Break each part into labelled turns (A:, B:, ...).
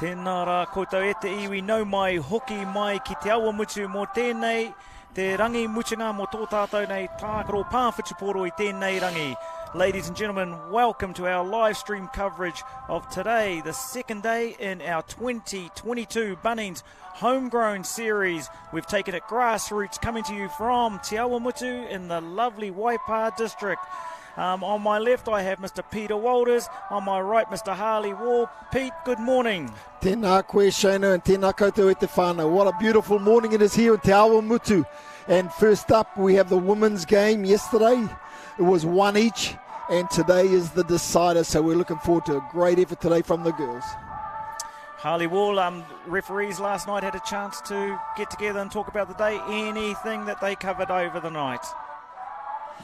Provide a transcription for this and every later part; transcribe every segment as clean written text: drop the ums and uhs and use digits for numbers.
A: Tēnā rā koutou e te iwi nau mai hoki mai ki Te Awamutu mō tēnei te rangi mutunga mō tō tātou nei tākaro pāwhituporo I tēnei rangi. Ladies and gentlemen, welcome to our live stream coverage of today, the second day in our 2022 Bunnings Homegrown Series. We've taken it grassroots, coming to you from Te Awamutu in the lovely Waipa district. On my left, I have Mr. Peter Walters. On my right, Mr. Harley Wall. Pete, good morning.
B: Tēnā koe, Shana, and tēnā koutou e te whānau. What a beautiful morning it is here in Te Awamutu. And first up, we have the women's game. Yesterday, it was one each, and today is the decider. So we're looking forward to a great effort today from the girls.
A: Harley Wall, referees last night had a chance to get together and talk about the day. Anything that they covered over the night?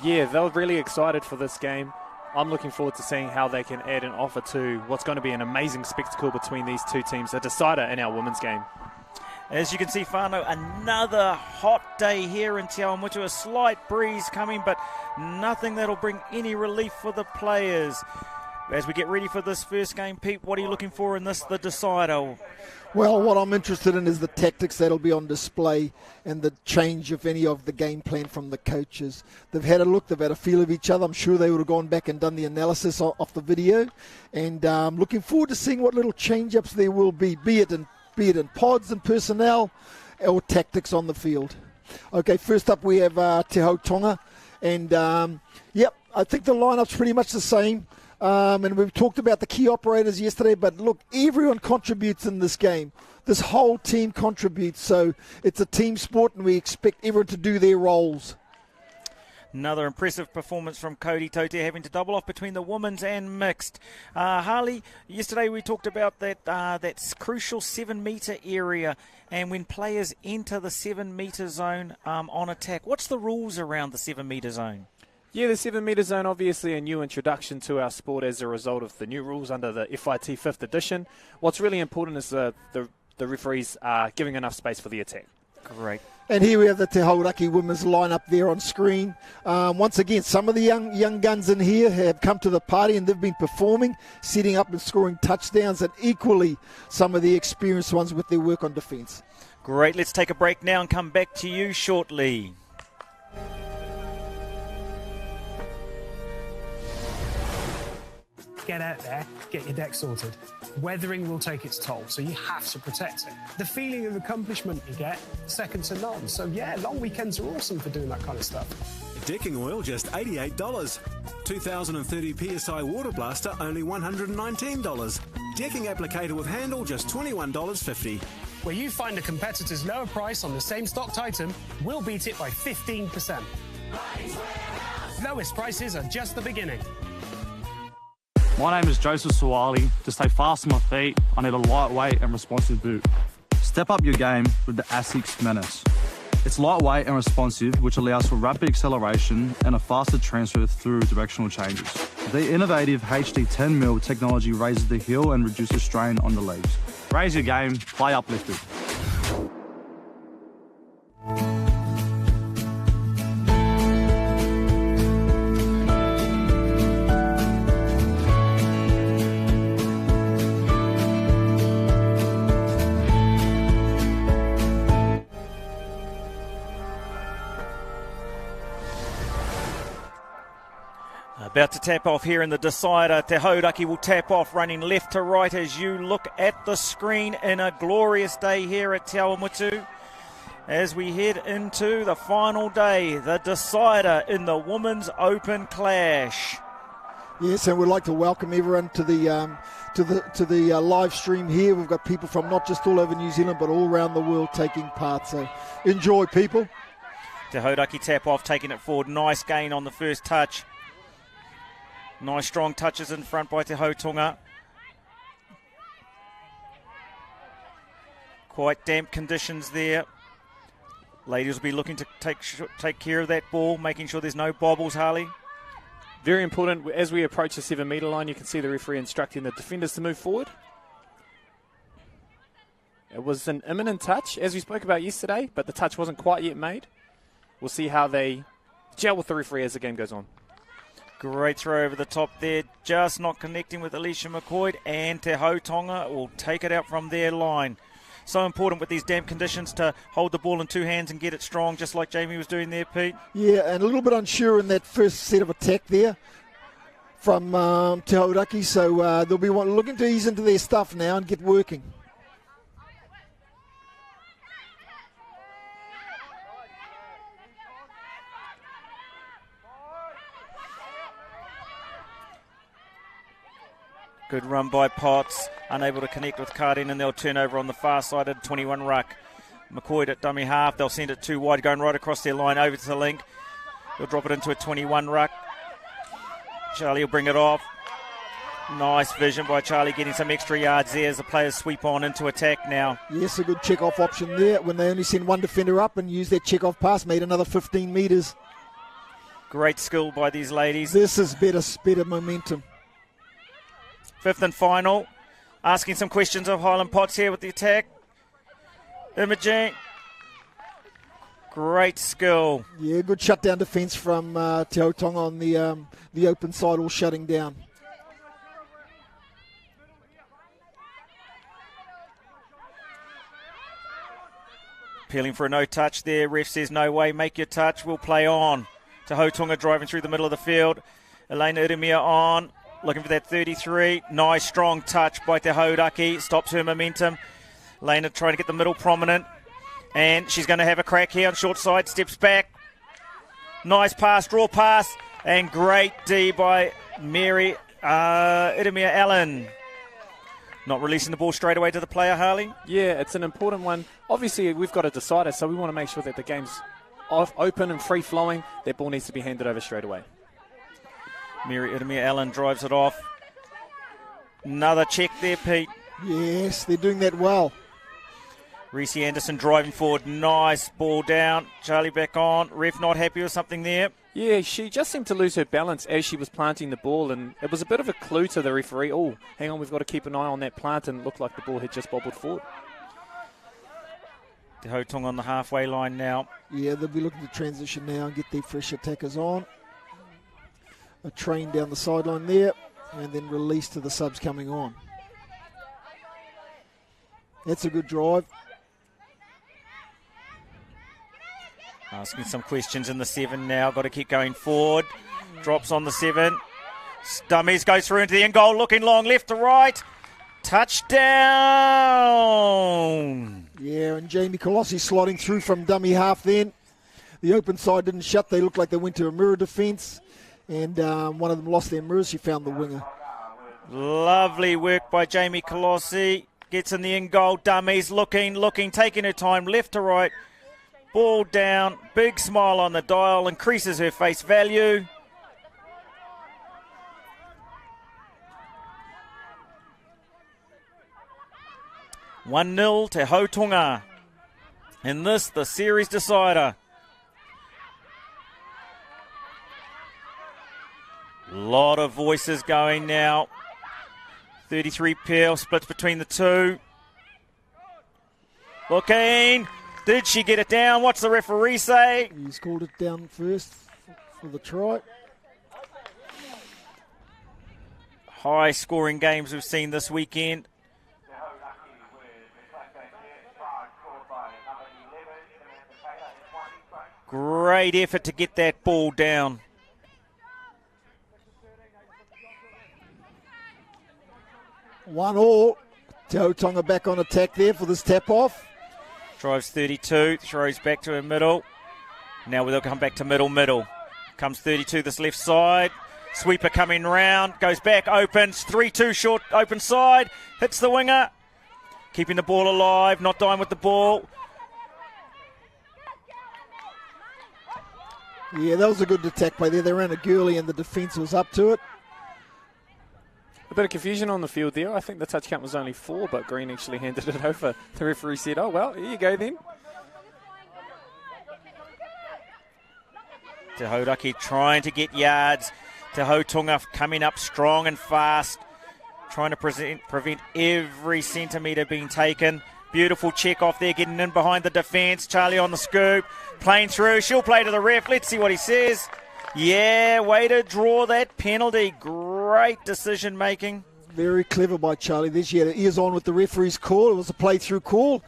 C: Yeah, they were really excited for this game. I'm looking forward to seeing how they can add an offer to what's going to be an amazing spectacle between these two teams, a decider in our women's game.
A: As you can see, whānau, another hot day here in Te Awamutu. A slight breeze coming, but nothing that'll bring any relief for the players. As we get ready for this first game, Pete, what are you looking for in this, the decider?
B: Well, what I'm interested in is the tactics that'll be on display and the change, if any, of the game plan from the coaches. They've had a look, they've had a feel of each other. I'm sure they would have gone back and done the analysis off the video. And looking forward to seeing what little change-ups there will be it in pods and personnel or tactics on the field. Okay, first up we have Te Hau Tonga. And, I think the lineup's pretty much the same. And we've talked about the key operators yesterday, but look, everyone contributes in this game. This whole team contributes, so it's a team sport and we expect everyone to do their roles.
A: Another impressive performance from Cody Tote, having to double off between the women's and mixed. Harley, yesterday we talked about that crucial 7-metre area, and when players enter the 7-metre zone on attack, what's the rules around the 7-metre zone?
C: Yeah, the 7-metre zone, obviously a new introduction to our sport as a result of the new rules under the FIT 5th edition. What's really important is the referees are giving enough space for the attack.
A: Great.
B: And here we have the Te Hauraki women's lineup there on screen. Once again, some of the young guns in here have come to the party and they've been performing, setting up and scoring touchdowns, and equally some of the experienced ones with their work on defence.
A: Great. Let's take a break now and come back to you shortly.
D: Get out there, get your deck sorted. Weathering will take its toll, so you have to protect it. The feeling of accomplishment you get, second to none. So yeah, long weekends are awesome for doing that kind of stuff.
E: Decking oil, just $88. 2030 PSI water blaster, only $119. Decking applicator with handle, just $21.50.
D: Where you find a competitor's lower price on the same stocked item, we'll beat it by 15%. Lowest prices are just the beginning.
F: My name is Joseph Sawali. To stay fast on my feet, I need a lightweight and responsive boot. Step up your game with the ASICS Menace. It's lightweight and responsive, which allows for rapid acceleration and a faster transfer through directional changes. The innovative HD 10mm technology raises the heel and reduces strain on the legs. Raise your game, play uplifted.
A: About to tap off here in the decider. Te Hauraki will tap off, running left to right as you look at the screen in a glorious day here at Te Awamutu. As we head into the final day, the decider in the Women's Open Clash.
B: Yes, and we'd like to welcome everyone to the live stream here. We've got people from not just all over New Zealand, but all around the world taking part. So enjoy, people.
A: Te Hauraki tap off, taking it forward. Nice gain on the first touch. Nice strong touches in front by Te Hau Tonga. Quite damp conditions there. Ladies will be looking to take care of that ball, making sure there's no bobbles, Harley.
C: Very important. As we approach the 7-metre line, you can see the referee instructing the defenders to move forward. It was an imminent touch, as we spoke about yesterday, but the touch wasn't quite yet made. We'll see how they gel with the referee as the game goes on.
A: Great throw over the top there, just not connecting with Alicia McCoy, and Te Tonga will take it out from their line. So important with these damp conditions to hold the ball in two hands and get it strong, just like Jamie was doing there, Pete.
B: Yeah, and a little bit unsure in that first set of attack there from Te Awamutu, so they'll be looking to ease into their stuff now and get working.
A: Good run by Potts, unable to connect with Cardin, and they'll turn over on the far side at 21 ruck. McCoy at dummy half, they'll send it too wide, going right across their line over to the link. They'll drop it into a 21 ruck. Charlie will bring it off. Nice vision by Charlie, getting some extra yards there as the players sweep on into attack now.
B: Yes, a good check-off option there when they only send one defender up and use that check-off pass, made another 15 metres.
A: Great skill by these ladies.
B: This is better momentum.
A: Fifth and final. Asking some questions of Highland Potts here with the attack. Imaging. Great skill.
B: Yeah, good shutdown defence from Te Tonga on the open side, all shutting down.
A: Appealing for a no touch there. Ref says no way, make your touch, we'll play on. Te Tonga driving through the middle of the field. Elena Iremia on. Looking for that 33. Nice, strong touch by Te Awamutu. Stops her momentum. Lena trying to get the middle prominent. And she's going to have a crack here on short side. Steps back. Nice pass, draw pass. And great D by Mary Iremia Allen. Not releasing the ball straight away to the player, Harley.
C: Yeah, it's an important one. Obviously, we've got a decider, so we want to make sure that the game's open and free-flowing. That ball needs to be handed over straight away.
A: Mary Iremia Allen drives it off. Another check there, Pete.
B: Yes, they're doing that well.
A: Reese Anderson driving forward. Nice ball down. Charlie back on. Ref not happy with something there.
C: Yeah, she just seemed to lose her balance as she was planting the ball, and it was a bit of a clue to the referee. Oh, hang on, we've got to keep an eye on that plant, and it looked like the ball had just bobbled forward.
A: Te Tonga on the halfway line now.
B: Yeah, they'll be looking to transition now and get their fresh attackers on. A train down the sideline there, and then release to the subs coming on. That's a good drive.
A: Asking some questions in the 7 now. Got to keep going forward. Drops on the 7. Dummies goes through into the end goal. Looking long left to right. Touchdown.
B: Yeah, and Jamie Colossi slotting through from dummy half then. The open side didn't shut. They looked like they went to a mirror defence. And one of them lost their mirrors. She found the winger.
A: Lovely work by Jamie Colossi. Gets in the end goal. Dummies looking, taking her time left to right. Ball down, big smile on the dial, increases her face value. (1-0) Te Tonga. In this, the series decider. Lot of voices going now. 33 Peel splits between the two. Looking. Did she get it down? What's the referee say?
B: He's called it down first for the try.
A: High scoring games we've seen this weekend. Great effort to get that ball down.
B: One all. Te Tonga back on attack there for this tap off.
A: Drives 32, throws back to her middle. Now they'll come back to middle. Comes 32 this left side. Sweeper coming round, goes back, opens, 3-2 short, open side, hits the winger. Keeping the ball alive, not dying with the ball.
B: Yeah, that was a good attack play there. They ran a girly and the defence was up to it.
C: A bit of confusion on the field there. I think the touch count was only 4, but Green actually handed it over. The referee said, oh, well, here you go then.
A: Te Awamutu trying to get yards. Te Tonga coming up strong and fast. Trying to prevent every centimetre being taken. Beautiful check off there, getting in behind the defence. Charlie on the scoop. Playing through. She'll play to the ref. Let's see what he says. Yeah, way to draw that penalty. Great decision making.
B: Very clever by Charlie. Then she had her ears on with the referee's call. It was a play-through call,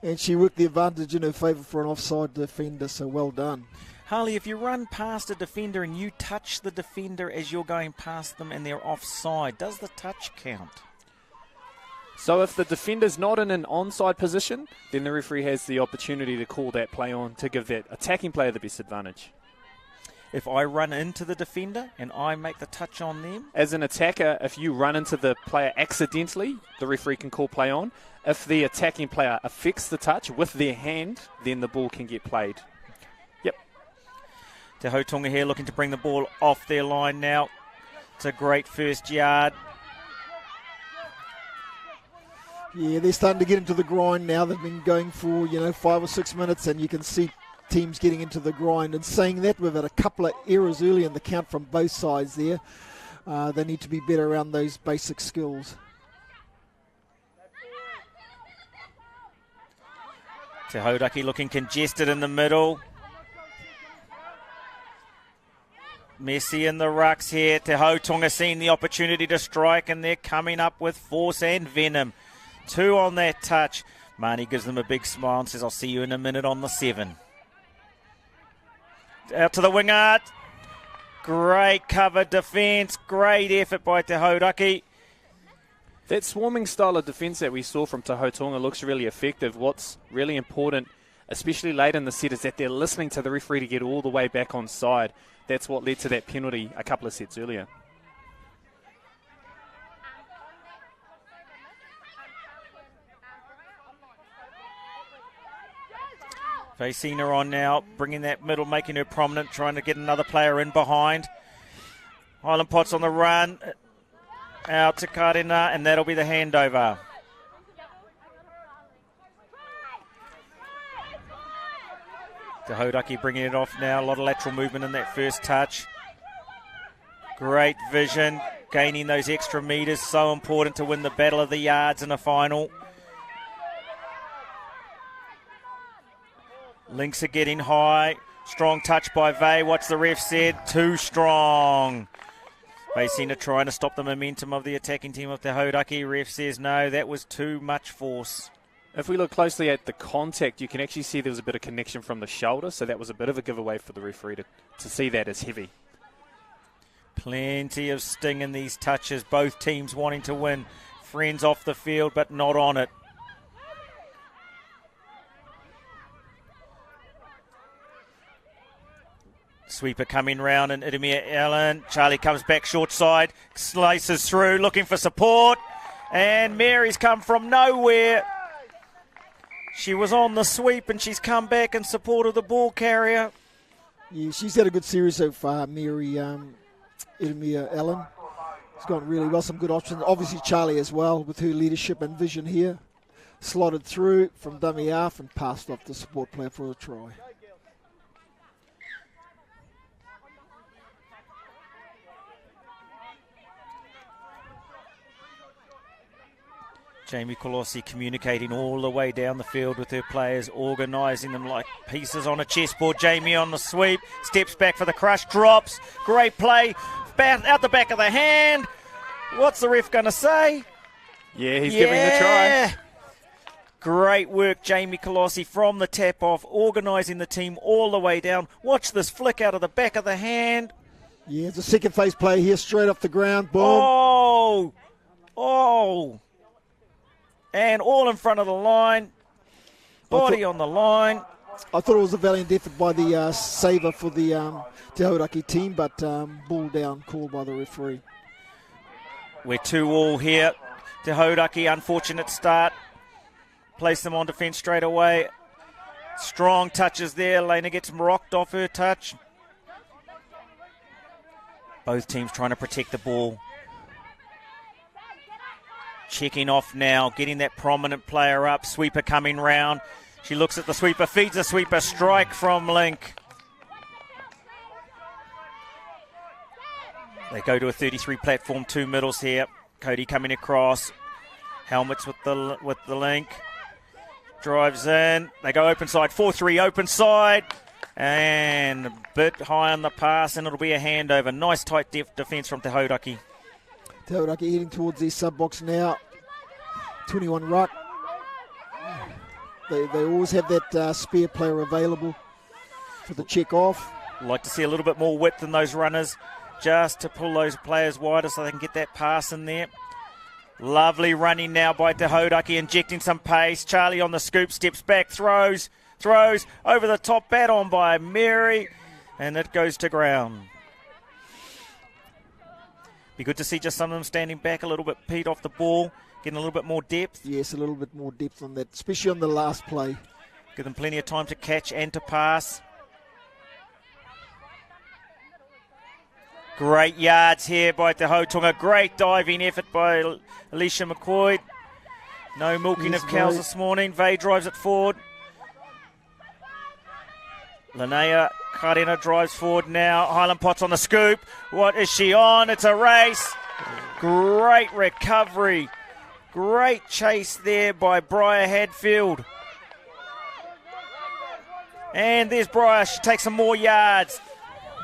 B: and she worked the advantage in her favour for an offside defender, so well done.
A: Harley, if you run past a defender and you touch the defender as you're going past them and they're offside, does the touch count?
C: So if the defender's not in an onside position, then the referee has the opportunity to call that play on to give that attacking player the best advantage.
A: If I run into the defender and I make the touch on them?
C: As an attacker, if you run into the player accidentally, the referee can call play on. If the attacking player affects the touch with their hand, then the ball can get played. Yep.
A: Te Hautonga here looking to bring the ball off their line now. It's a great first yard.
B: Yeah, they're starting to get into the grind now. They've been going for, 5 or 6 minutes, and you can see teams getting into the grind. And saying that, we've had a couple of errors early in the count from both sides there. They need to be better around those basic skills.
A: Te Hauraki looking congested in the middle. Messi in the rucks here. Te Hautonga seeing the opportunity to strike, and they're coming up with force and venom. 2 on that touch. Marnie gives them a big smile and says, I'll see you in a minute on the 7. Out to the winger. Great cover defence. Great effort by Te Hauraki.
C: That swarming style of defence that we saw from Te Hautonga looks really effective. What's really important, especially late in the set, is that they're listening to the referee to get all the way back on side. That's what led to that penalty a couple of sets earlier.
A: Vaisina on now, bringing that middle, making her prominent, trying to get another player in behind. Highland Potts on the run. Out to Karina, and that'll be the handover. Te Hauraki bringing it off now. A lot of lateral movement in that first touch. Great vision, gaining those extra metres. So important to win the battle of the yards in a final. Links are getting high. Strong touch by Vey. What's the ref said? Too strong. Vaisina trying to stop the momentum of the attacking team of Te Hauraki. Ref says no, that was too much force.
C: If we look closely at the contact, you can actually see there was a bit of connection from the shoulder, so that was a bit of a giveaway for the referee to see that as heavy.
A: Plenty of sting in these touches. Both teams wanting to win. Friends off the field, but not on it. Sweeper coming round, and Indomie Allen. Charlie comes back short side, slices through, looking for support. And Mary's come from nowhere. She was on the sweep, and she's come back in support of the ball carrier.
B: Yeah, she's had a good series so far, Mary Indomie Allen. It's gone really well, some good options. Obviously Charlie as well, with her leadership and vision here. Slotted through from dummy half and passed off the support player for a try.
A: Jamie Colossi communicating all the way down the field with her players, organising them like pieces on a chessboard. Jamie on the sweep, steps back for the crush, drops. Great play, out the back of the hand. What's the ref going to say?
C: Yeah, he's giving the try.
A: Great work, Jamie Colossi, from the tap-off, organising the team all the way down. Watch this flick out of the back of the hand.
B: Yeah, it's a second phase play here, straight off the ground. Boom.
A: Oh. And all in front of the line. Body on the line.
B: I thought it was a valiant effort by the saver for the Te Hauraki team, but ball down called by the referee.
A: We're 2-2 here. Te Hauraki, unfortunate start. Place them on defence straight away. Strong touches there. Lena gets rocked off her touch. Both teams trying to protect the ball. Checking off now, getting that prominent player up. Sweeper coming round. She looks at the sweeper, feeds the sweeper. Strike from Link. They go to a 33 platform, 2 middles here. Cody coming across. Helmets with the Link. Drives in. They go open side, 4-3 open side. And a bit high on the pass, and it'll be a handover. Nice tight defence from Te Hauraki.
B: Te Hauraki heading towards their sub-box now. 21 ruck. They always have that spare player available for the check off.
A: Like to see a little bit more width in those runners, just to pull those players wider so they can get that pass in there. Lovely running now by Te Hauraki, injecting some pace. Charlie on the scoop, steps back, throws over the top, bat on by Mary, and it goes to ground. Be good to see just some of them standing back a little bit, Pete, off the ball, getting a little bit more depth.
B: Yes, a little bit more depth on that, especially on the last play.
A: Give them plenty of time to catch and to pass. Great yards here by Te Hautonga. Great diving effort by Alicia McCoy. No milking of cows this morning. Vey drives it forward. Linnea Karena drives forward now. Highland Potts on the scoop. What is she on? It's a race. Great recovery. Great chase there by Briar Hadfield. And there's Briar. She takes some more yards.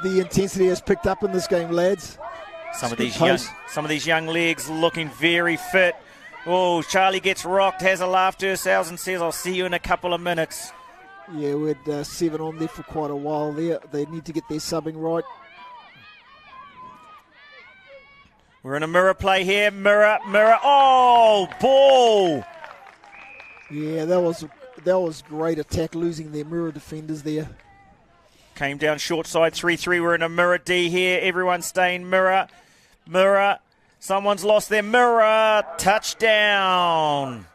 B: The intensity has picked up in this game, lads.
A: Some of these young legs looking very fit. Oh, Charlie gets rocked, has a laugh to herself and says, I'll see you in a couple of minutes.
B: Yeah, we had 7 on there for quite a while there. They need to get their subbing right.
A: We're in a mirror play here. Mirror. Oh, ball.
B: Yeah, that was great attack, losing their mirror defenders there.
A: Came down short side, 3-3. We're in a mirror D here. Everyone's staying mirror. Someone's lost their mirror. Touchdown.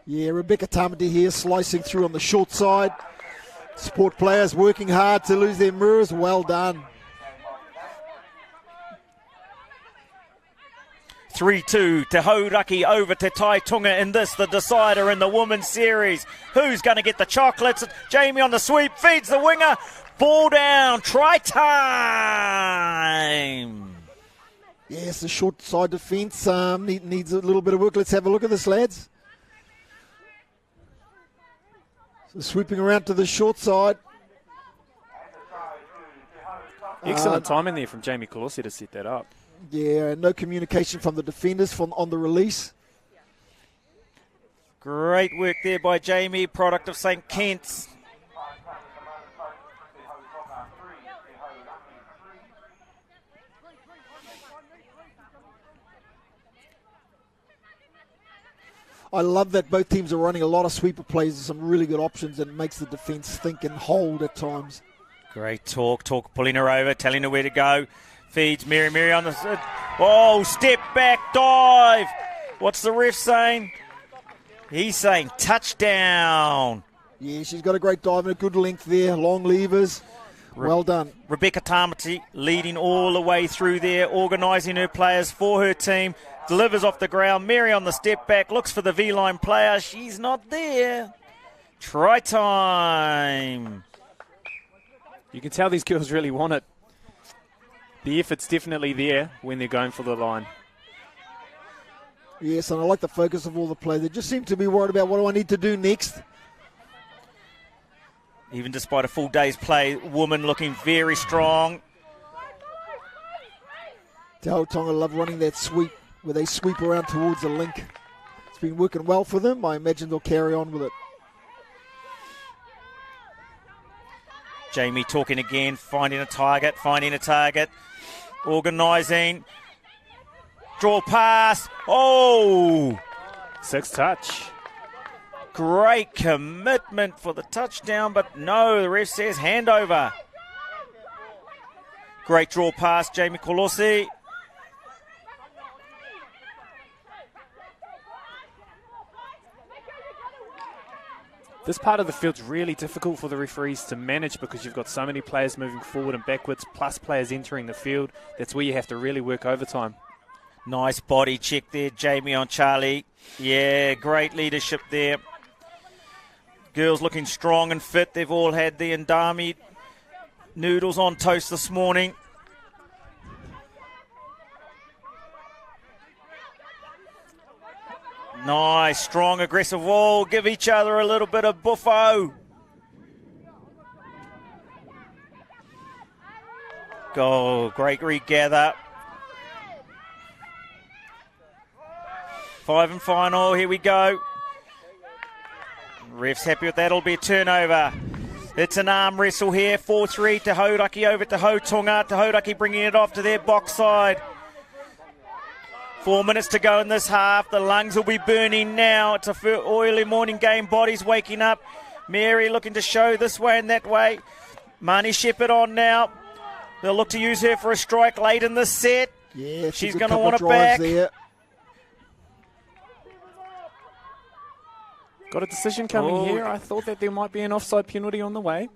B: Yeah, Rebecca Tamati here slicing through on the short side. Support players working hard to lose their mirrors. Well done.
A: 3-2, Te Hauraki over Te Taitonga in this, the decider in the Women's Series. Who's going to get the chocolates? Jamie on the sweep, feeds the winger. Ball down, try time.
B: Yes, the short side defence needs a little bit of work. Let's have a look at this, lads. So sweeping around to the short side.
C: Excellent timing there from Jamie Colossi to set that up.
B: Yeah, no communication from the defenders on the release.
A: Great work there by Jamie, product of St. Kitts.
B: I love that both teams are running a lot of sweeper plays and some really good options, and makes the defence think and hold at times.
A: Great talk, pulling her over, telling her where to go. Feeds Mary on the... Oh, step back, dive. What's the ref saying? He's saying touchdown.
B: Yeah, she's got a great dive and a good length there. Long levers. Well done.
A: Rebecca Tamati leading all the way through there, organising her players for her team. Delivers off the ground. Mary on the step back. Looks for the V-line player. She's not there. Try time.
C: You can tell these girls really want it. The effort's definitely there when they're going for the line.
B: Yes, and I like the focus of all the players. They just seem to be worried about what do I need to do next.
A: Even despite a full day's play, woman looking very strong.
B: Te Hautonga love running that sweep where they sweep around towards the link. It's been working well for them. I imagine they'll carry on with it.
A: Jamie talking again, finding a target. Organising. Draw pass. Oh!
C: 6 touch.
A: Great commitment for the touchdown, but no, the ref says handover. Great draw pass, Jamie Colossi.
C: This part of the field's really difficult for the referees to manage because you've got so many players moving forward and backwards, plus players entering the field. That's where you have to really work overtime.
A: Nice body check there, Jamie on Charlie. Yeah, great leadership there. Girls looking strong and fit. They've all had the Indomie noodles on toast this morning. Nice, strong, aggressive wall. Give each other a little bit of buffo. Oh, great regather. 5 and final, here we go. Ref's happy with that, it'll be a turnover. It's an arm wrestle here, 4-3 to Hauraki over to Hautonga. To Hauraki bringing it off to their box side. 4 minutes to go in this half. The lungs will be burning now. It's a early morning game. Bodies waking up. Mary looking to show this way and that way. Marnie Shepherd on now. They'll look to use her for a strike late in this set.
B: Yeah,
A: she's going to want it back.
B: There.
C: Got a decision coming here. I thought that there might be an offside penalty on the way.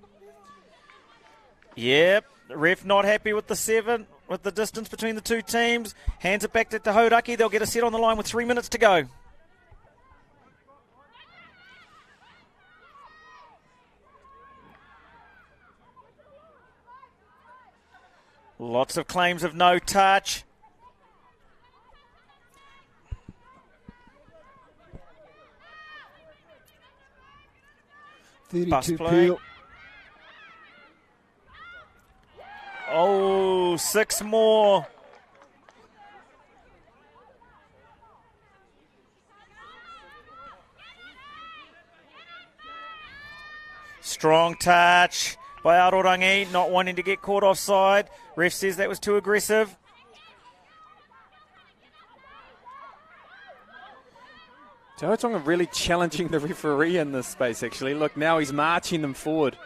A: Yep, the ref not happy with the 7, with the distance between the two teams. Hands it back to Te Hauraki. They'll get a set on the line with 3 minutes to go. Lots of claims of no touch.
B: $32 Peel.
A: Oh, 6 more. Strong touch by Arorangi, not wanting to get caught offside. Ref says that was too aggressive.
C: Te Hautonga really challenging the referee in this space, actually. Look, now he's marching them forward.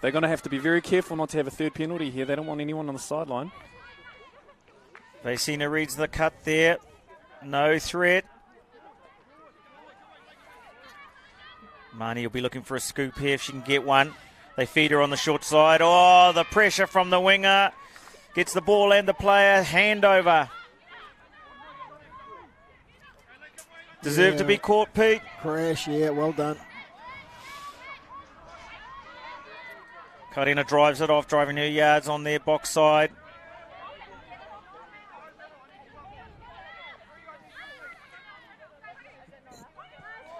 C: They're going to have to be very careful not to have a third penalty here. They don't want anyone on the sideline.
A: Vecina reads the cut there. No threat. Marnie will be looking for a scoop here if she can get one. They feed her on the short side. Oh, the pressure from the winger. Gets the ball and the player. Handover. Deserved to be caught, Pete.
B: Crash, yeah, well done.
A: Karina drives it off, driving her yards on their box side.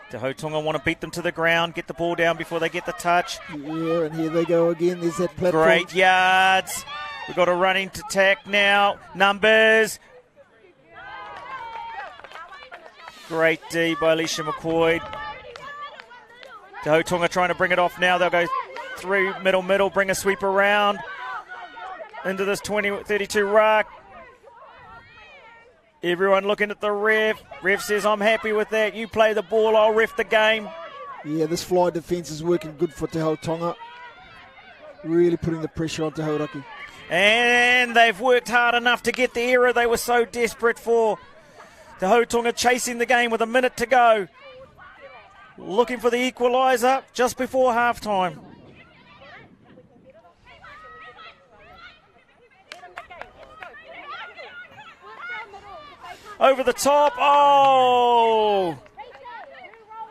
A: Te Hautonga want to beat them to the ground, get the ball down before they get the touch.
B: Yeah, and here they go again. There's that platform.
A: Great yards. We've got a running attack now. Numbers. Great D by Alicia McCoy. Te Hautonga trying to bring it off now. They'll go through middle, bring a sweep around into this 32 ruck. Everyone looking at the ref. Ref says, I'm happy with that. You play the ball, I'll ref the game.
B: Yeah, this fly defence is working good for Te Hautonga. Really putting the pressure on Te Hauraki.
A: And they've worked hard enough to get the error they were so desperate for. Te Hautonga chasing the game with a minute to go. Looking for the equaliser just before halftime. Over the top. Oh!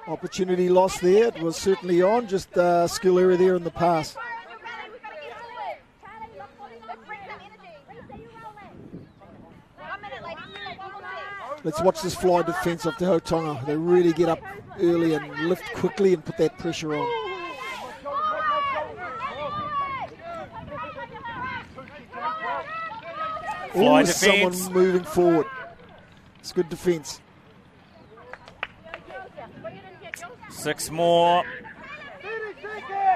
B: Opportunity lost there. It was certainly on. Just skill error there in the pass. Let's watch this fly defence of Te Hautonga. They really get up early and lift quickly and put that pressure on. Always someone moving forward. It's good defence.
A: 6 more.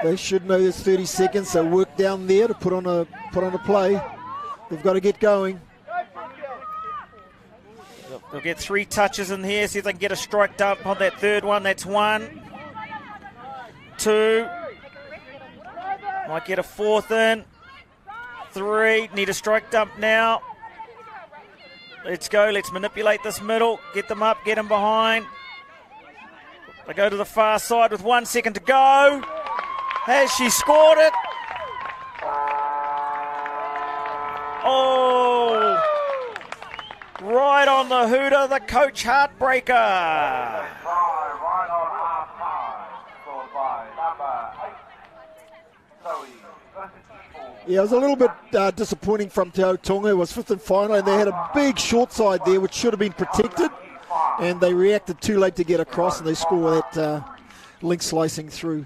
B: They should know there's 30 seconds, so work down there to put on a play. They've got to get going.
A: They'll get 3 touches in here, see if they can get a strike dump on that third one. That's 1, 2. Might get a 4th in. 3. Need a strike dump now. Let's go. Let's manipulate this middle. Get them up. Get them behind. They go to the far side with 1 second to go. Has she scored it? Oh! Right on the hooter, the coach heartbreaker.
B: Yeah, it was a little bit disappointing from Te Hautonga. It was 5th and final, and they had a big short side there, which should have been protected. And they reacted too late to get across, and they score that link slicing through.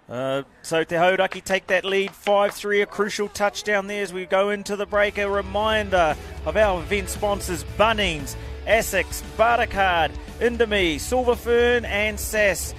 A: So Te Hauraki take that lead 5-3, a crucial touchdown there as we go into the break. A reminder of our event sponsors: Bunnings, Asics, Baracard, Indomie, Silverfern and SAS.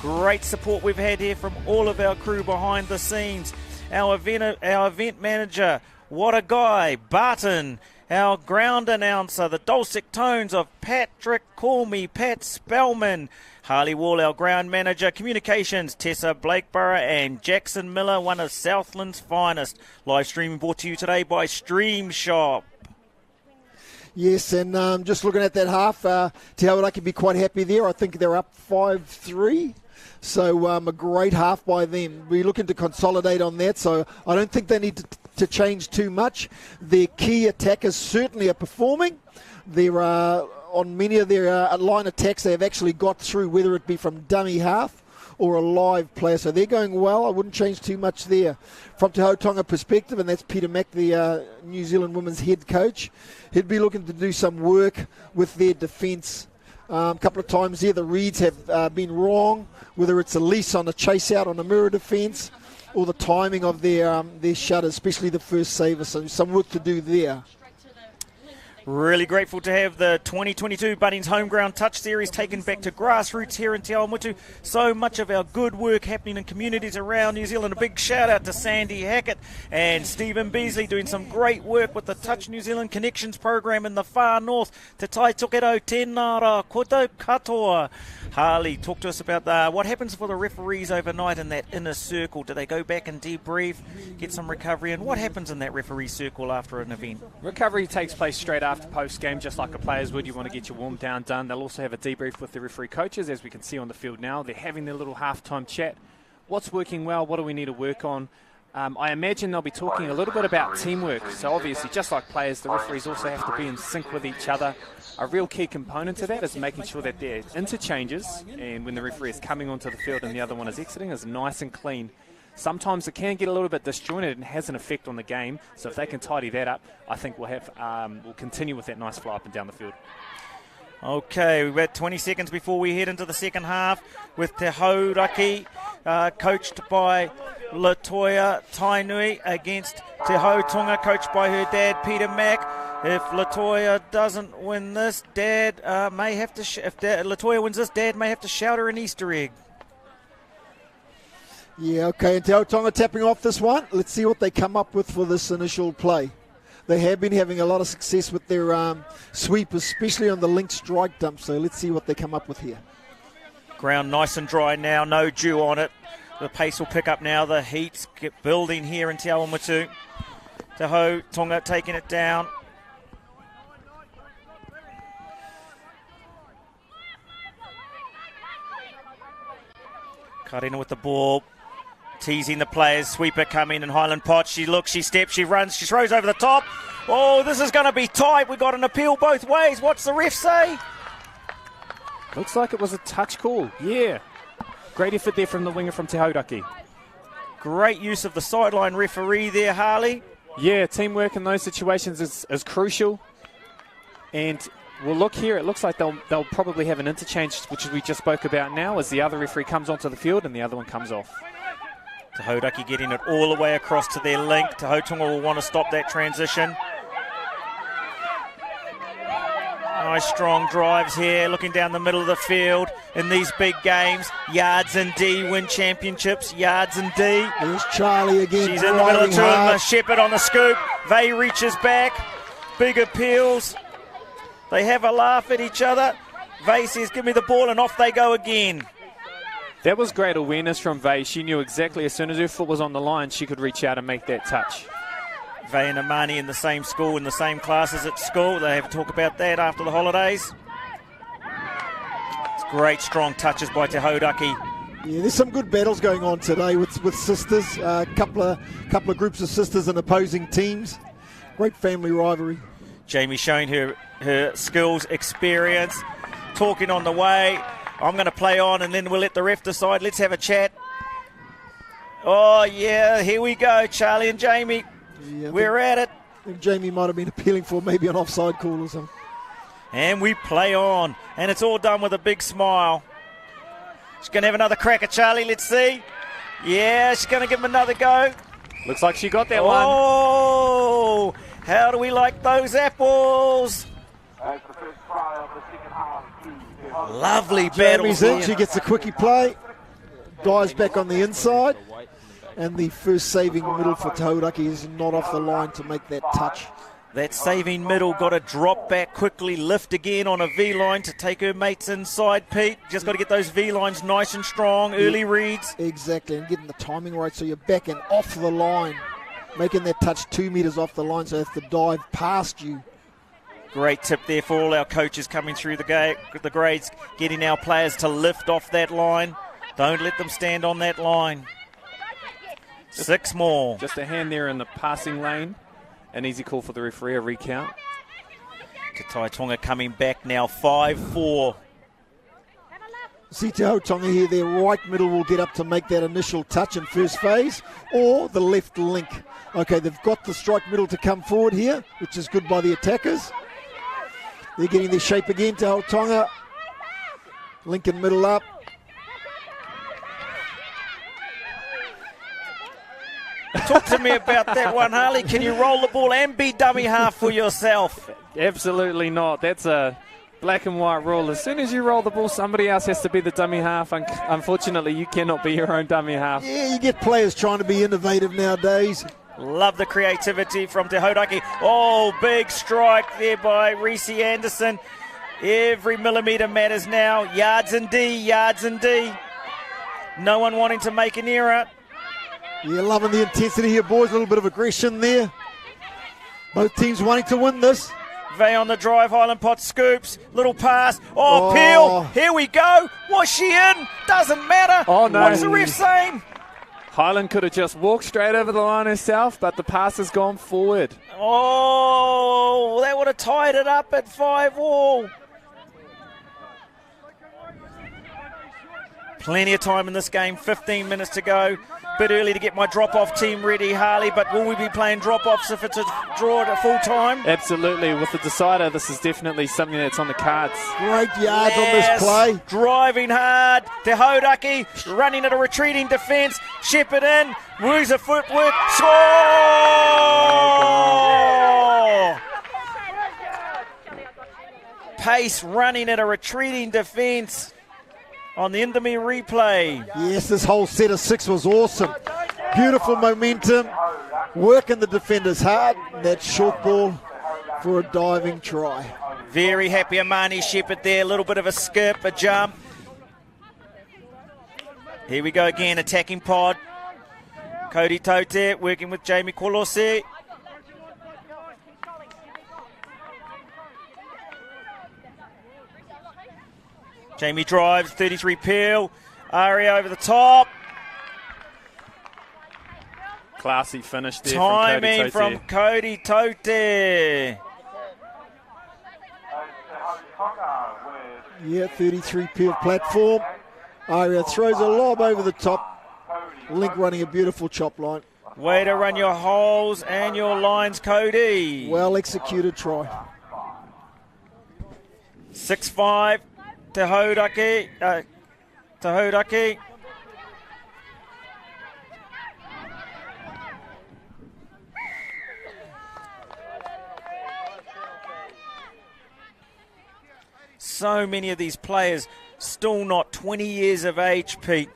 A: Great support we've had here from all of our crew behind the scenes. Our event manager, what a guy, Barton. Our ground announcer, the dulcet tones of Patrick Cormy, Pat Spellman. Harley Wall, our ground manager. Communications, Tessa Blakeborough and Jackson Miller, one of Southland's finest. Live streaming brought to you today by Stream Shop.
B: Yes, and just looking at that half, Te Awamutu be quite happy there. I think they're up 5-3. So a great half by them. We're looking to consolidate on that, so I don't think they need to change too much. Their key attackers certainly are performing. There are, on many of their line attacks, they have actually got through, whether it be from dummy half or a live player. So they're going well. I wouldn't change too much there. From Te Hautonga perspective, and that's Peter Mack, the New Zealand women's head coach, he'd be looking to do some work with their defence. A couple of times there, the reads have been wrong, whether it's a lease on a chase out on a mirror defence or the timing of their shutter, especially the first saver. So some work to do there.
A: Really grateful to have the 2022 Bunnings Homegrown Touch Series taken back to grassroots here in Te Awamutu. So much of our good work happening in communities around New Zealand. A big shout out to Sandy Hackett and Stephen Beasley doing some great work with the Touch New Zealand Connections program in the far north. Te Tai Tokero Tēnara Koto Katoa. Harley, talk to us about what happens for the referees overnight in that inner circle. Do they go back and debrief, get some recovery, and what happens in that referee circle after an event?
C: Recovery takes place straight after post-game, just like a players would. You want to get your warm down done. They'll also have a debrief with the referee coaches, as we can see on the field now. They're having their little halftime chat. What's working well? What do we need to work on? I imagine they'll be talking a little bit about teamwork. So obviously, just like players, the referees also have to be in sync with each other. A real key component to that is making sure that their interchanges, and when the referee is coming onto the field and the other one is exiting, is nice and clean. Sometimes it can get a little bit disjointed and has an effect on the game. So if they can tidy that up, I think we'll continue with that nice flow up and down the field.
A: Okay, we've got 20 seconds before we head into the second half with Te Hauraki, coached by Latoya Tainui, against Te Hautonga, coached by her dad, Peter Mack. If Latoya doesn't win this, Dad may have to. If Latoya wins this, Dad may have to shout her an Easter egg.
B: Yeah, okay, and Te Hautonga tapping off this one. Let's see what they come up with for this initial play. They have been having a lot of success with their sweep, especially on the link strike dump, so let's see what they come up with here.
A: Ground nice and dry now, no dew on it. The pace will pick up now. The heat's building here in Te Awamutu. Te Hautonga taking it down. Karina with the ball. Teasing the players, sweeper coming in Highland Pot. She looks, she steps, she runs, she throws over the top. Oh, this is going to be tight. We've got an appeal both ways. What's the ref say?
C: Looks like it was a touch call. Yeah. Great effort there from the winger from Te Hauraki.
A: Great use of the sideline referee there, Harley.
C: Yeah, teamwork in those situations is crucial. And we'll look here. It looks like they'll probably have an interchange, which we just spoke about now, as the other referee comes onto the field and the other one comes off.
A: Te Hauraki getting it all the way across to their link. Te Hautonga will want to stop that transition. Nice strong drives here, looking down the middle of the field in these big games. Yards and D win championships. Yards and D.
B: There's Charlie again.
A: She's in the middle of two of them. Shepherd on the scoop. Vey reaches back. Big appeals. They have a laugh at each other. Vey says, give me the ball, and off they go again.
C: That was great awareness from Vey. She knew exactly as soon as her foot was on the line, she could reach out and make that touch.
A: Vey and Amani in the same school, in the same classes at school. They have to talk about that after the holidays. It's great, strong touches by Te Hauraki.
B: Yeah, there's some good battles going on today with sisters. A couple of groups of sisters and opposing teams. Great family rivalry.
A: Jamie showing her skills, experience, talking on the way. I'm going to play on and then we'll let the ref decide. Let's have a chat. Oh, yeah, here we go, Charlie and Jamie.
B: Yeah,
A: we're at it.
B: I think Jamie might have been appealing for maybe an offside call or something.
A: And we play on. And it's all done with a big smile. She's going to have another crack at Charlie. Let's see. Yeah, she's going to give him another go.
C: Looks like she got that one.
A: Oh, how do we like those apples? Lovely battle.
B: Jamie's in. She gets a quickie play. Dives back on the inside. And the first saving middle for Te Awamutu is not off the line to make that touch.
A: That saving middle got to drop back quickly, lift again on a V-line to take her mates inside, Pete. Just got to get those V-lines nice and strong, early reads.
B: Exactly, and getting the timing right so you're back and off the line. Making that touch 2 metres off the line so they have to dive past you.
A: Great tip there for all our coaches coming through the grades, getting our players to lift off that line. Don't let them stand on that line. 6 more.
C: Just a hand there in the passing lane. An easy call for the referee, a recount.
A: Te Tonga coming back now, 5-4.
B: See Te Tonga here, their right middle will get up to make that initial touch in first phase, or the left link. Okay, they've got the strike middle to come forward here, which is good by the attackers. They're getting their shape again, Te Tonga. Lincoln middle up.
A: Talk to me about that one, Harley. Can you roll the ball and be dummy half for yourself?
C: Absolutely not. That's a black and white rule. As soon as you roll the ball, somebody else has to be the dummy half. Unfortunately, you cannot be your own dummy half.
B: Yeah, you get players trying to be innovative nowadays.
A: Love the creativity from Te Awamutu. Oh, big strike there by Reese Anderson. Every millimetre matters now. Yards and D, yards and D. No one wanting to make an error.
B: Yeah, loving the intensity here, boys. A little bit of aggression there. Both teams wanting to win this.
A: Vey on the drive, Highland Pot scoops. Little pass. Oh, Peel. Here we go. Was she in? Doesn't matter.
C: Oh, no.
A: What's the ref saying?
C: Highland could have just walked straight over the line herself, but the pass has gone forward.
A: Oh, that would have tied it up at 5-all. Plenty of time in this game, 15 minutes to go. Bit early to get my drop-off team ready, Harley, but will we be playing drop-offs if it's a draw at a full time?
C: Absolutely. With the decider, this is definitely something that's on the cards.
B: Great yards on this play.
A: Driving hard. Te Awamutu running at a retreating defence. Shepherd in. Wuza footwork. Score! Pace running at a retreating defence. On the Indomie replay.
B: Yes, this whole set of 6 was awesome. Beautiful momentum. Working the defenders hard. That short ball for a diving try.
A: Very happy Amani Shepherd there. A little bit of a skip, a jump. Here we go again, attacking pod. Cody Tote working with Jamie Kolose. Jamie drives, 33 Peel. Aria over the top.
C: Classy finish there
A: Timing
C: from Cody
A: Tote.
B: Yeah, 33 Peel platform. Aria throws a lob over the top. Link running a beautiful chop line.
A: Way to run your holes and your lines, Cody.
B: Well executed try.
A: 6-5. Te Awamutu. So many of these players still not 20 years of age, Pete.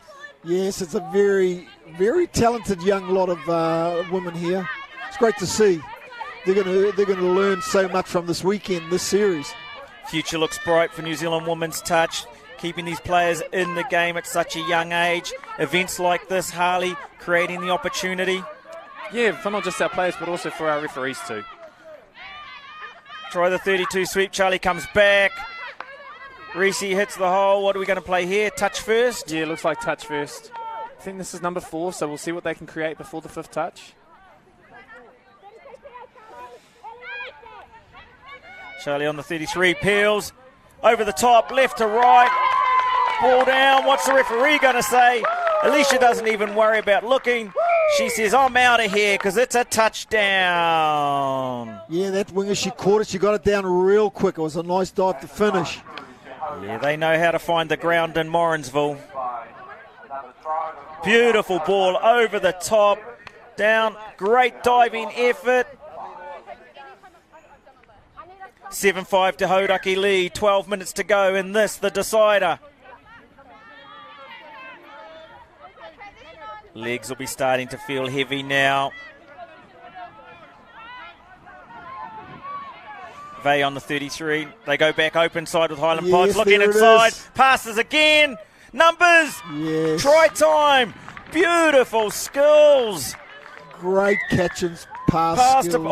B: Yes, it's a very, very talented young lot of women here. It's great to see. They're going to learn so much from this weekend, this series.
A: Future looks bright for New Zealand Women's Touch, keeping these players in the game at such a young age. Events like this, Harley, creating the opportunity.
C: Yeah, for not just our players, but also for our referees too.
A: Try the 32 sweep. Charlie comes back. Reese hits the hole. What are we going to play here? Touch first?
C: Yeah, looks like touch first. I think this is number 4, so we'll see what they can create before the 5th touch.
A: Charlie on the 33, Peels. Over the top, left to right. Ball down. What's the referee going to say? Alicia doesn't even worry about looking. She says, I'm out of here because it's a touchdown.
B: Yeah, that winger, she caught it. She got it down real quick. It was a nice dive to finish.
A: Yeah, they know how to find the ground in Morrinsville. Beautiful ball over the top. Down. Great diving effort. 7-5 Te Hauraki lead. 12 minutes to go in this, the decider. Legs will be starting to feel heavy now. Vey on the 33. They go back open side with Highland Pods. Looking inside. Passes again. Numbers.
B: Yes.
A: Try time. Beautiful skills.
B: Great catch and pass skills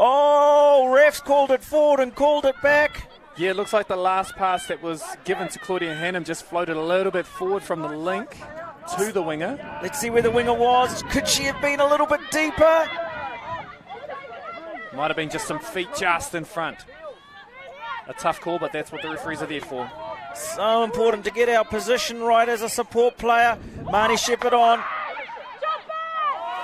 A: Oh, refs called it forward and called it back.
C: Yeah, it looks like the last pass that was given to Claudia Hannum just floated a little bit forward from the link to the winger.
A: Let's see where the winger was. Could she have been a little bit deeper?
C: Might have been just some feet just in front. A tough call, but that's what the referees are there for.
A: So important to get our position right as a support player. Marnie Shepherd on.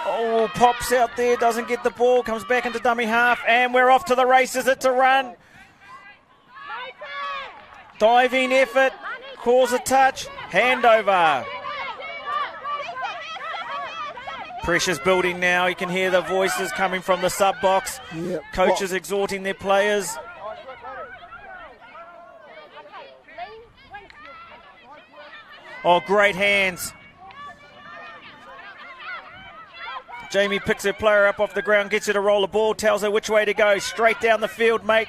A: Oh, pops out there, doesn't get the ball, comes back into dummy half, and we're off to the races. It's a run. Diving effort, cause a touch, handover. Pressure's building now. You can hear the voices coming from the sub box.
B: Yep.
A: Coaches exhorting their players. Oh, great hands. Jamie picks her player up off the ground, gets her to roll the ball, tells her which way to go. Straight down the field, mate.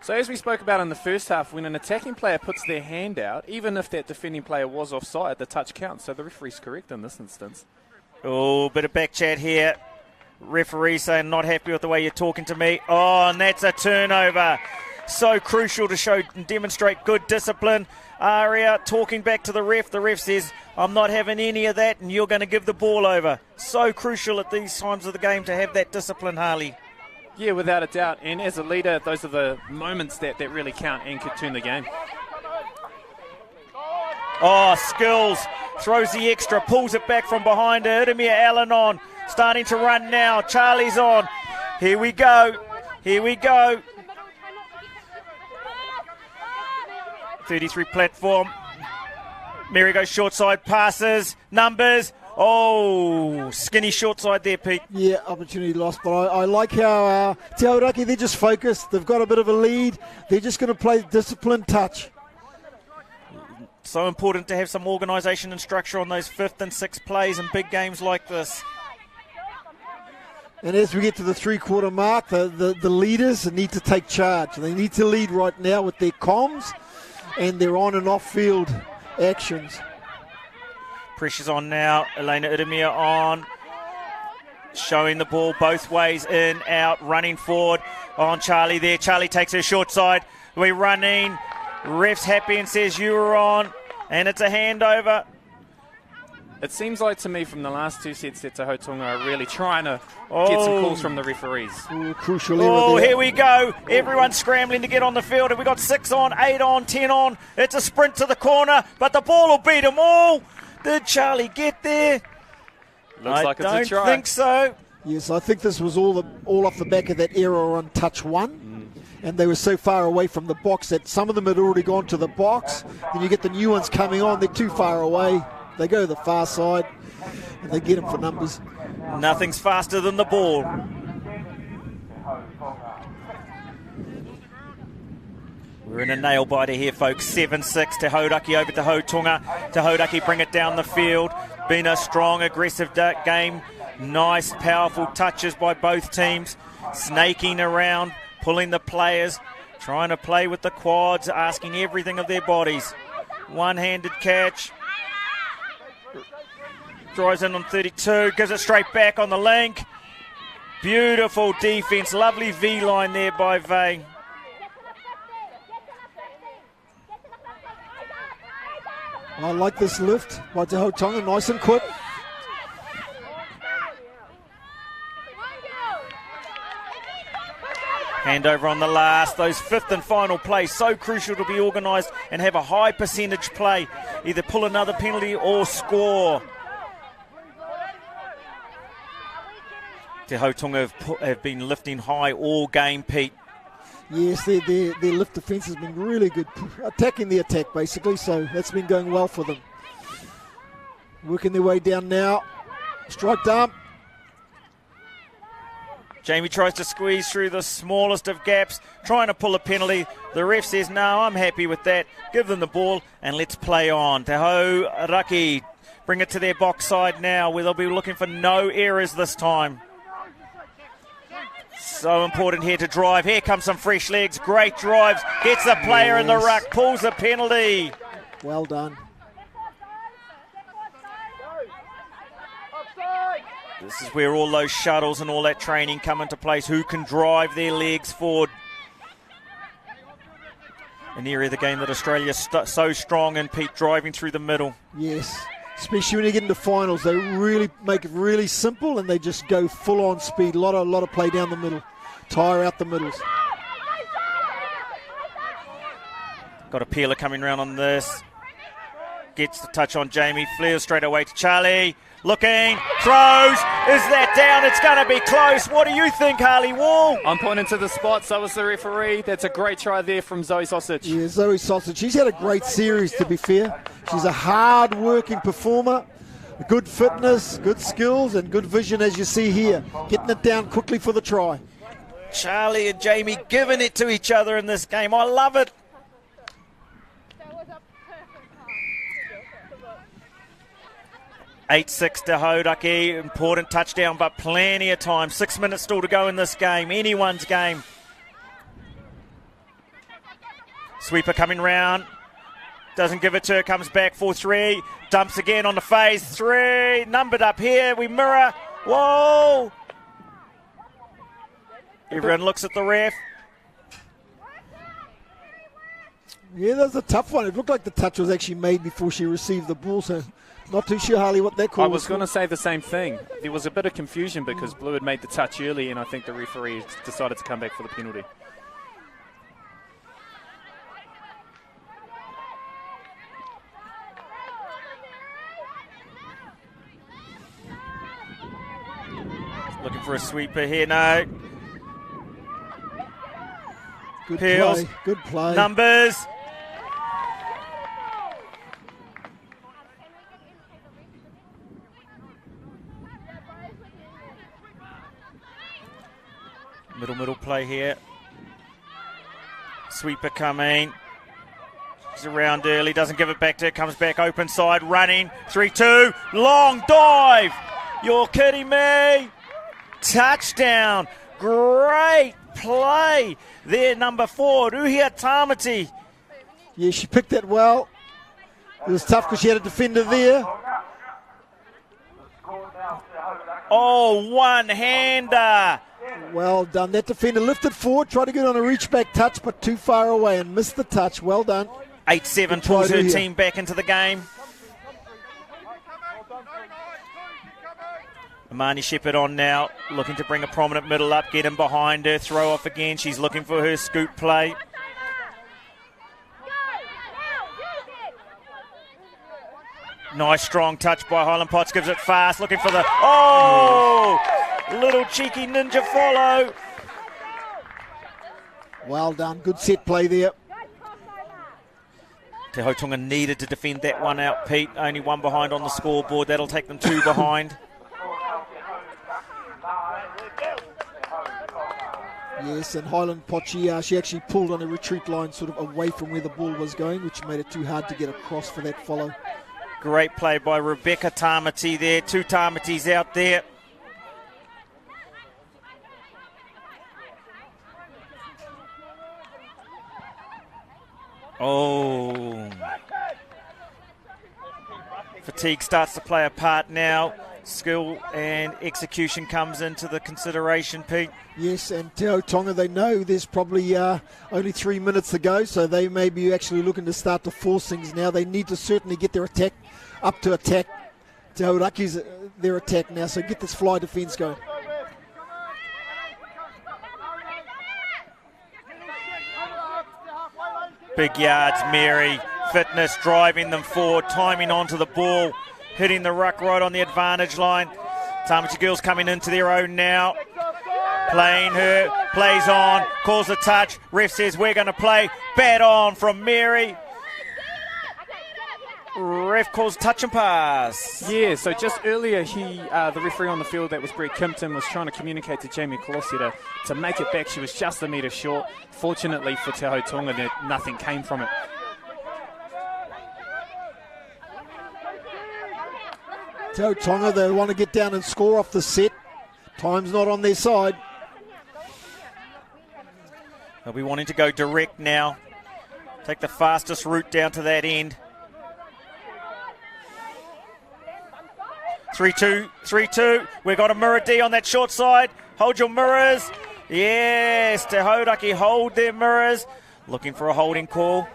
C: So as we spoke about in the first half, when an attacking player puts their hand out, even if that defending player was offside, the touch counts. So the referee's correct in this instance.
A: Oh, bit of back chat here. Referee saying not happy with the way you're talking to me. Oh, and that's a turnover. So crucial to show and demonstrate good discipline. Aria talking back to the ref. The ref says, I'm not having any of that and you're going to give the ball over. So crucial at these times of the game to have that discipline, Harley.
C: Yeah, without a doubt. And as a leader, those are the moments that really count and could turn the game.
A: Oh, skills. Throws the extra, pulls it back from behind her. Idemia Allen on. Starting to run now. Charlie's on. Here we go. Here we go. 33 platform. Mary goes short side, passes, numbers. Oh, skinny short side there, Pete.
B: Yeah, opportunity lost, but I like how Te Awamutu, they're just focused. They've got a bit of a lead. They're just going to play disciplined touch.
A: So important to have some organisation and structure on those 5th and 6th plays in big games like this.
B: And as we get to the three-quarter mark, the leaders need to take charge. They need to lead right now with their comms and their on- and off-field actions.
A: Pressure's on now. Elena Idemia on. Showing the ball both ways, in, out, running forward. On Charlie there. Charlie takes her short side. We're running. Ref's happy and says you were on. And it's a handover.
C: It seems like to me from the last two sets that Te Haunga are really trying to get some calls from the referees.
B: Ooh, crucial
A: Oh,
B: there.
A: here we go. Everyone's scrambling to get on the field. And we've got 6 on, 8 on, 10 on. It's a sprint to the corner, but the ball will beat them all. Did Charlie get there?
C: Looks like it's a try.
A: I don't think so.
B: Yes, I think this was all off the back of that error on touch one. And they were so far away from the box that some of them had already gone to the box. Then you get the new ones coming on. They're too far away. They go to the far side, and they get them for numbers.
A: Nothing's faster than the ball. We're in a nail-biter here, folks. 7-6 Te Hauraki over Te Haunga. Te Hauraki bring it down the field. Been a strong, aggressive game. Nice, powerful touches by both teams. Snaking around, pulling the players, trying to play with the quads, asking everything of their bodies. One-handed catch. Drives in on 32, gives it straight back on the link. Beautiful defense, lovely V-line there by Vey.
B: I like this lift by Te Haunga, nice and quick.
A: Handover on the last, those 5th and final plays, so crucial to be organised and have a high percentage play. Either pull another penalty or score. Te Haunga have been lifting high all game, Pete.
B: Yes, their lift defence has been really good, attacking the attack basically, so that's been going well for them. Working their way down now, strike arm.
A: Jamie tries to squeeze through the smallest of gaps, trying to pull a penalty. The ref says, no, I'm happy with that. Give them the ball and let's play on. Te Awamutu bring it to their box side now, where they'll be looking for no errors this time. So important here to drive. Here comes some fresh legs. Great drives. Gets the player in the ruck. Pulls the penalty.
B: Well done.
A: This is where all those shuttles and all that training come into place. Who can drive their legs forward? An area of the game that Australia's so strong in, Pete, driving through the middle.
B: Yes, especially when you get into finals. They really make it really simple and they just go full on speed. A lot of play down the middle. Tire out the middles.
A: Got a peeler coming round on this. Gets the touch on Jamie. Flares straight away to Charlie. Looking, throws, is that down? It's going to be close. What do you think, Harley Wall?
C: I'm pointing to the spot, so was the referee. That's a great try there from Zoe Sausage.
B: Yeah, Zoe Sausage. She's had a great series, to be fair. She's a hard-working performer. Good fitness, good skills, and good vision, as you see here. Getting it down quickly for the try.
A: Charlie and Jamie giving it to each other in this game. I love it. 8-6 to Hodaki. Important touchdown, but plenty of time. 6 minutes still to go in this game. Anyone's game. Sweeper coming round. Doesn't give it to her. Comes back for 3. Dumps again on the phase. 3. Numbered up here. We mirror. Whoa. Everyone looks at the ref.
B: Yeah, that was a tough one. It looked like the touch was actually made before she received the ball, so not too sure, Harley, what that call was.
C: I was going to say the same thing. There was a bit of confusion because Blue had made the touch early, and I think the referee decided to come back for the penalty.
A: Looking for a sweeper here. No.
B: Good
A: Peels.
B: play. Good play.
A: Numbers. Middle play here. Sweeper coming. She's around early, doesn't give it back to her, comes back open side, running. 3-2, long dive. You're kidding me. Touchdown. Great play there, number 4, Ruhia Tamati.
B: Yeah, she picked that well. It was tough because she had a defender there.
A: Oh, one-hander.
B: Well done. That defender lifted forward, tried to get on a reach-back touch, but too far away and missed the touch. Well done.
A: 8-7 pulls her team back into the game. Amani Shepherd on now, looking to bring a prominent middle up, get him behind her, throw off again. She's looking for her scoop play. Nice strong touch by Highland Potts, gives it fast, looking for the, oh! Little cheeky ninja follow.
B: Well done, good set play there.
A: Te Hotonga needed to defend that one out, Pete. Only one behind on the scoreboard, that'll take them 2 behind.
B: Yes, and Highland Pochi, she actually pulled on a retreat line sort of away from where the ball was going, which made it too hard to get across for that follow.
A: Great play by Rebecca Tamati there. 2 Tamatis out there. Oh. Fatigue starts to play a part now. Skill and execution comes into the consideration, Pete.
B: Yes, and Te Tonga, they know there's probably only 3 minutes to go, so they may be actually looking to start to force things now. They need to certainly get their attack up to attack. Te Auraki's their attack now, so get this fly defence going.
A: Big yards, Mary. Fitness driving them forward, timing onto the ball, hitting the ruck right on the advantage line. Tamati girls coming into their own now. Playing her, plays on, calls a touch. Ref says we're going to play. Bat on from Mary. Ref calls touch and pass.
C: Yeah, so just earlier, the referee on the field, that was Brett Kimpton, was trying to communicate to Jamie Colossi to make it back. She was just a metre short. Fortunately for Te Tonga, nothing came from it.
B: Te Tonga, they want to get down and score off the set. Time's not on their side.
A: They'll be wanting to go direct now. Take the fastest route down to that end. 3-2, 3-2. We've got a mirror D on that short side. Hold your mirrors. Yes, Te Hauraki hold their mirrors. Looking for a holding call.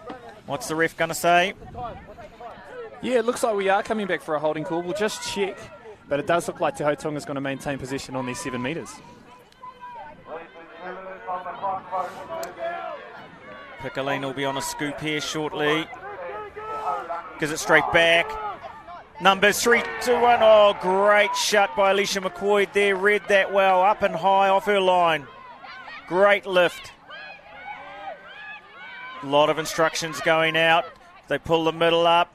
A: What's the ref going to say?
C: Yeah, it looks like we are coming back for a holding call. We'll just check. But it does look like Te Tonga is going to maintain possession on these 7 metres.
A: Piccolino will be on a scoop here shortly. Gives it straight back. Numbers 3, 2, 1. Oh, great shot by Alicia McCoy there. Read that well. Up and high off her line. Great lift. A lot of instructions going out. They pull the middle up.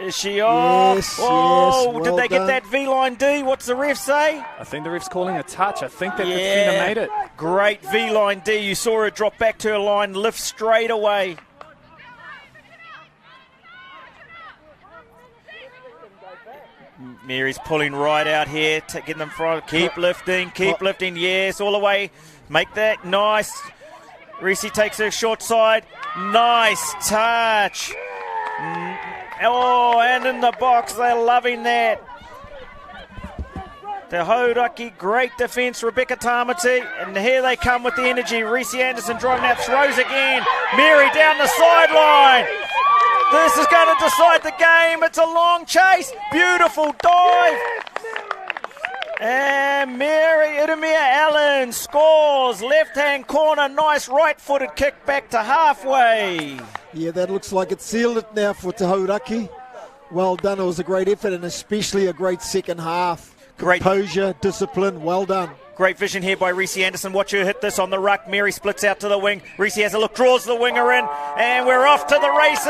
A: Is she off?
B: Yes,
A: oh,
B: yes,
A: did
B: well
A: they get
B: done.
A: that V-line D? What's the ref say?
C: I think the ref's calling a touch. I think that the defender made it.
A: Great V-line D. You saw her drop back to her line, lift straight away. Mary's pulling right out here, getting them from. Keep lifting, yes, all the way. Make that nice. Reese takes her short side. Nice touch. Oh, and in the box, they're loving that. Te Hauraki, great defence, Rebecca Tamati, and here they come with the energy. Reese Anderson driving out, throws again. Mary down the sideline. This is going to decide the game. It's a long chase. Beautiful dive. And Mary Idemia Allen scores. Left-hand corner. Nice right-footed kick back to halfway.
B: Yeah, that looks like it sealed it now for Te Hauraki. Well done. It was a great effort and especially a great second half.
A: Great
B: composure, discipline. Well done.
A: Great vision here by Reese Anderson. Watch her hit this on the ruck. Mary splits out to the wing. Reese has a look, draws the winger in, and we're off to the races.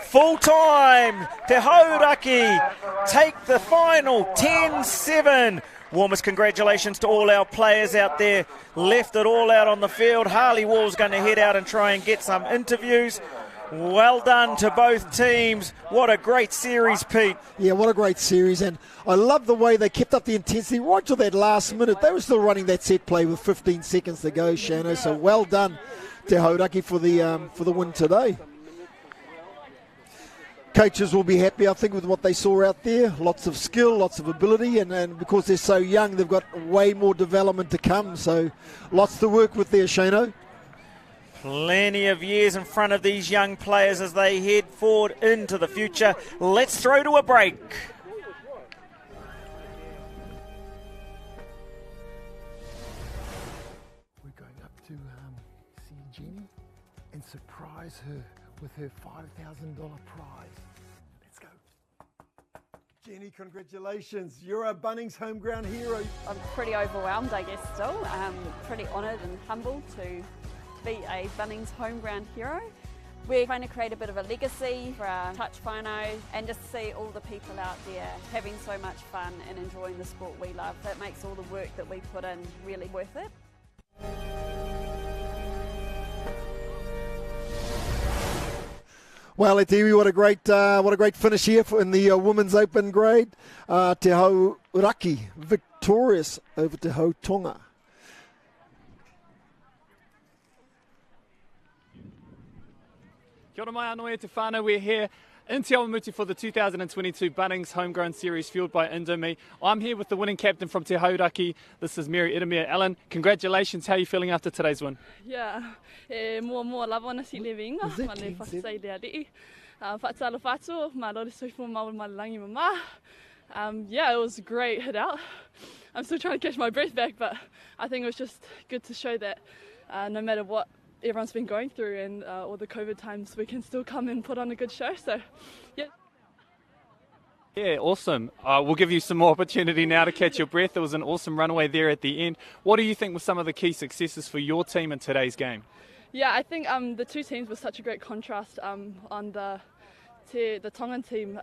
A: Full time. Te Hauraki take the final 10-7. Warmest congratulations to all our players out there. Left it all out on the field. Harley Wall's going to head out and try and get some interviews. Well done to both teams. What a great series, Pete.
B: Yeah, what a great series. And I love the way they kept up the intensity right till that last minute. They were still running that set play with 15 seconds to go, Shano. So well done, Te Hauraki, for the win today. Coaches will be happy, I think, with what they saw out there. Lots of skill, lots of ability, and because they're so young, they've got way more development to come. So lots to work with there, Shano.
A: Plenty of years in front of these young players as they head forward into the future. Let's throw to a break.
B: We're going up to see Jenny and surprise her with her $5,000 prize. Let's go. Jenny, congratulations. You're a Bunnings Homegrown hero.
G: I'm pretty overwhelmed, I guess, still. Pretty honoured and humbled to be a Bunnings Homegrown hero. We're trying to create a bit of a legacy for our touch whānau and just see all the people out there having so much fun and enjoying the sport we love. That makes all the work that we put in really worth it.
B: Well, Etiwi, what a great finish here in the Women's Open grade. Te Hauraki victorious over Te Tonga.
C: Kia ora mai anō e te whānau. We're here in Te Awamutu for the 2022 Bunnings Homegrown Series fueled by Indomie. I'm here with the winning captain from Te Hauraki. This is Mary Idemia Allen. Congratulations. How are you feeling after today's win?
H: Yeah, mua lava na si le vinga, ma le whakasai lea rei. Whaatala whātua, ma lore soifo ma langi mama. Yeah, it was a great hit out. I'm still trying to catch my breath back, but I think it was just good to show that no matter what everyone's been going through and all the COVID times, we can still come and put on a good show. So, yeah.
C: Yeah, awesome. We'll give you some more opportunity now to catch your breath. There was an awesome runaway there at the end. What do you think were some of the key successes for your team in today's game?
H: Yeah, I think the two teams were such a great contrast. On the Tongan team,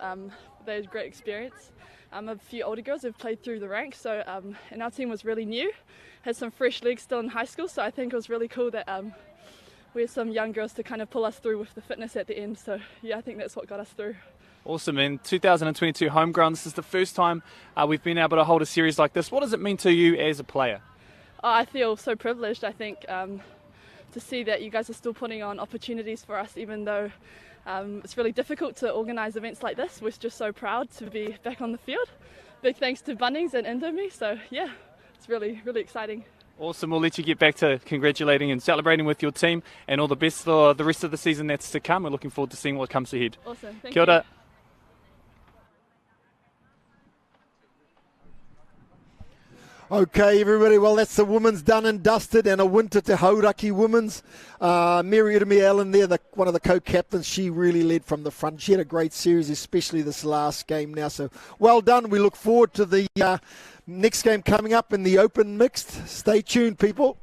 H: they had great experience. A few older girls have played through the ranks, so and our team was really new, had some fresh legs still in high school, so I think it was really cool that we had some young girls to kind of pull us through with the fitness at the end. So yeah, I think that's what got us through.
C: Awesome. In 2022 Homegrown, this is the first time we've been able to hold a series like this. What does it mean to you as a player?
H: I feel so privileged, I think, to see that you guys are still putting on opportunities for us, even though it's really difficult to organise events like this. We're just so proud to be back on the field. Big thanks to Bunnings and Indomie. So yeah, it's really, really exciting.
C: Awesome. We'll let you get back to congratulating and celebrating with your team, and all the best for the rest of the season that's to come. We're looking forward to seeing what comes ahead.
H: Awesome. Thank
C: Kia ora.
H: you.
B: Okay, everybody, well, that's the women's done and dusted, and a winter to Hauraki women's. Mary Irumi Allen there, one of the co-captains, she really led from the front. She had a great series, especially this last game now. So well done. We look forward to the next game coming up in the open mixed. Stay tuned, people.